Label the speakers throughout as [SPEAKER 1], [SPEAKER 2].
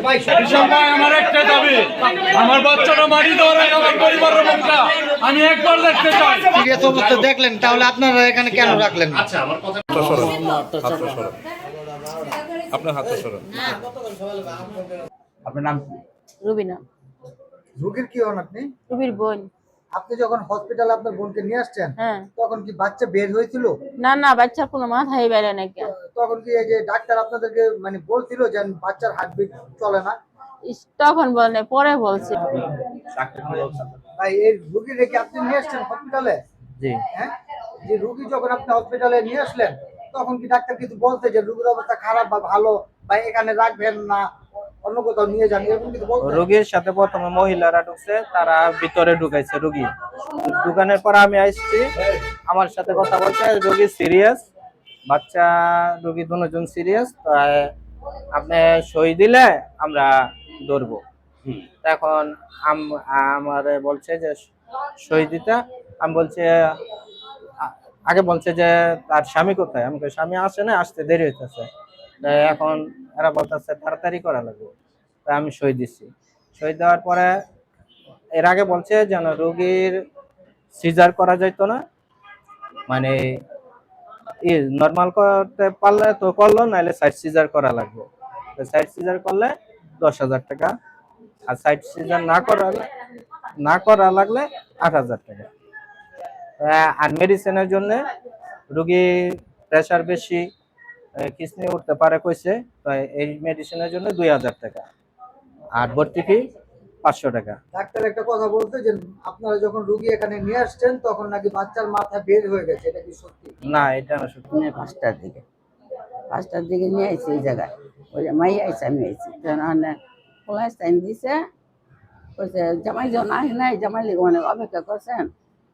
[SPEAKER 1] আমার একটাই দাবি, আমার বাচ্চাটা মারি দেওয়ার আগে আমার পরিবারের মুখটা আমি একবার দেখতে চাই।
[SPEAKER 2] সিরিয়াস অবস্থা দেখলেন, তাহলে আপনারা এখানে কেন রাখলেন?
[SPEAKER 3] আচ্ছা, আমার কথা
[SPEAKER 4] আপনার হাত সরান।
[SPEAKER 2] আপনার নাম কি?
[SPEAKER 5] রুবিনা।
[SPEAKER 2] রোগীর কি হন আপনি?
[SPEAKER 5] রুবির বোন।
[SPEAKER 2] আপনি যখন হসপিটালে আপনার বোনকে নিয়ে আসছেন,
[SPEAKER 5] হ্যাঁ।
[SPEAKER 2] তখন কি বাচ্চা বের হয়েছিল?
[SPEAKER 5] না না, বাচ্চার কোনো মাথায় বেড়ে নাকি।
[SPEAKER 2] তখন কি এই যে ডাক্তার আপনাদেরকে মানে বলছিল যে বাচ্চার হার্টবিট চলে না?
[SPEAKER 5] তখন বলে, পরে বলছি।
[SPEAKER 2] ভাই, এই রোগীর রেখে আপনি নিয়ে আসছেন হসপিটালে?
[SPEAKER 6] জি।
[SPEAKER 2] হ্যাঁ, যে রোগী যখন আপনি হসপিটালে নিয়ে আসলেন, তখন কি ডাক্তার কিছু বলতে যে রোগীর অবস্থা খারাপ বা ভালো, বা এখানে রাখবেন না অন্য কোথাও নিয়ে যান, এরকম কিছু বলতে?
[SPEAKER 6] রোগীর সাথে প্রথমে মহিলারা ঢুকছে, তারা ভিতরে ঢুকাইছে রোগী। ঢুকানোর পর আমি আসছি, আমার সাথে কথা বলছে রোগী সিরিয়াস, বাচ্চা রোগী দুজন সিরিয়াস, আপনি সই দিলে আমরা ধরবো। এখন আমার বলছে যে সই দিতে, আমি বলছে আগে বলছে যে তার স্বামী কোথায়, আমাকে স্বামী আসে না, আসতে দেরি হইতেছে। এখন এরা বলতেছে তাড়াতাড়ি করা লাগবে, তাই আমি সই দিচ্ছি। সই দেওয়ার পরে এর আগে বলছে যেন রোগীর সিজার করা যাইতো না, মানে নর্মাল করতে পারলে তো করলো, নাহলে সাইড সিজার করা লাগবে। সাইড সিজার করলে 10,000 টাকা, আর সাইড সিজার না করা লাগলে 8,000 টাকা। আর মেডিসিনের জন্য রোগী প্রেশার বেশি, কিডনি উঠতে পারে কইছে, তো এই মেডিসিনের জন্য 2,000 টাকা, আর ভর্তি ফি 500 টাকা।
[SPEAKER 2] ডাক্তার একটা কথা বলতে যে আপনারা যখন রোগী এখানে নিয়ে আসছেন তখন নাকি বাচ্চার মাথা বের হয়ে গেছে, এটা কি সত্যি?
[SPEAKER 6] না, এটা না সত্যি।
[SPEAKER 7] 5টার দিকে নিয়ে আইছি এই জায়গায়, ওই যে মাই আইসে আমি আইছি, খোলা সাইন দিছে, বলছে জামাই যখন আসে নাই, জামাই লিগে অনেক অপেক্ষা করছেন,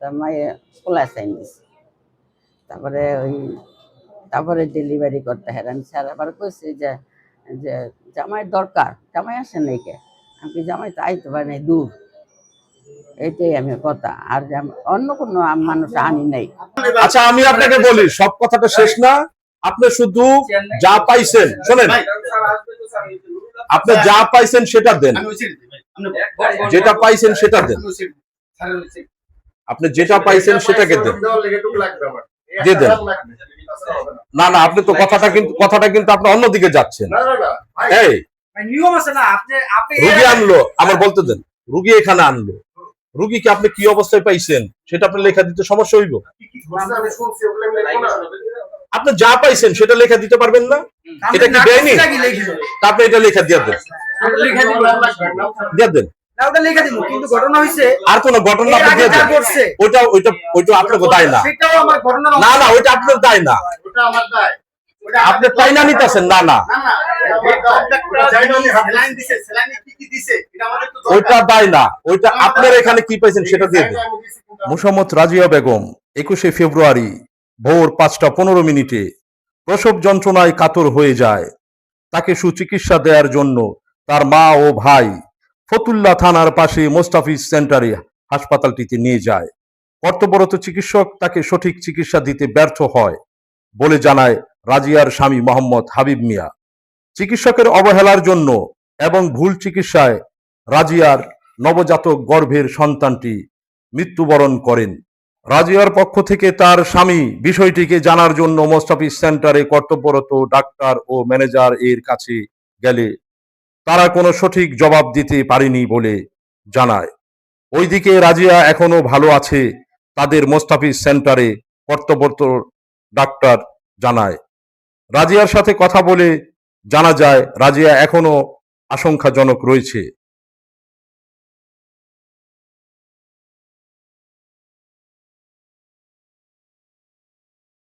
[SPEAKER 7] তা মাইয়ে খোলা সাইন দিছে। তারপরে ডেলিভারি করতে হেরান স্যার আবার কইছে যে যে জামাই দরকার, জামাই আসে নাই কে, আমি জামাই তো আইতে পারে নাই, দূর। এইটাই আমি কথা, আর অন্য কোনো মানুষ আনি নাই।
[SPEAKER 4] আচ্ছা, আমি আপনাকে বলি, সব কথাটা শেষ না, আপনি শুধু যা পাইছেন শোনেন, আপনি যা পাইছেন সেটা দেন, যেটা পাইছেন সেটা দেন, আপনি যেটা পাইছেন সেটাকে দেন, দিয়ে দেন। না না, আপনি তো কথাটা কিন্তু আপনি অন্যদিকে যাচ্ছেন। এই
[SPEAKER 2] নিয়ম আছে না, আপনি
[SPEAKER 4] রুগী আনলো, আমার বলতে দেন, রুগী এখানে আনলো, রুগীকে আপনি কি অবস্থায় পাইছেন সেটা আপনি লেখা দিতে সমস্যা হইব? আপনি যা পাইছেন সেটা লেখা দিতে পারবেন না? এটা কি দেয়নি? আপনি এটা লেখা দিয়ে দেন, দিয়ে দেন। আর কোন ঘটনা আপনি দিয়ে দেন, ওইটা আপনাকে দায় না। না না, ওইটা আপনার দায় না, আপনি তাই না নিতেছেন। না না, ওইটা দায় না, ওইটা আপনার এখানে কি পাইছেন সেটা দিয়ে দেন। মোসাম্মত রাজিয়া বেগম 21শে ফেব্রুয়ারি ভোর 5:15 প্রসব যন্ত্রণায় কাতর হয়ে যায়। তাকে সুচিকিৎসা দেওয়ার জন্য তার মা ও ভাই ফতুল্লা থানার পাশে মোস্তাফিজ সেন্টারে হাসপাতালটিতে নিয়ে যায়। কর্তব্যরত চিকিৎসক তাকে সঠিক চিকিৎসা দিতে ব্যর্থ হয় বলে জানায় রাজিয়ার স্বামী মোহাম্মদ হাবিব মিয়া। চিকিৎসকের অবহেলার জন্য এবং ভুল চিকিৎসায় রাজিয়ার নবজাতক গর্ভের সন্তানটি মৃত্যুবরণ করেন। রাজিয়ার পক্ষ থেকে তার স্বামী বিষয়টিকে জানার জন্য মোস্তাফিজ সেন্টারে কর্তব্যরত ডাক্তার ও ম্যানেজার এর কাছে গেলে তারা কোনো সঠিক জবাব দিতে পারেনি বলে জানায়। ওইদিকে রাজিয়া এখনো ভালো আছে, তাদের মোস্তাফিজ সেন্টারে কর্তব্যরত ডাক্তার জানায়। রাজিয়ার সাথে কথা বলে জানা যায় রাজিয়া এখনো আশঙ্কাজনক রয়েছে।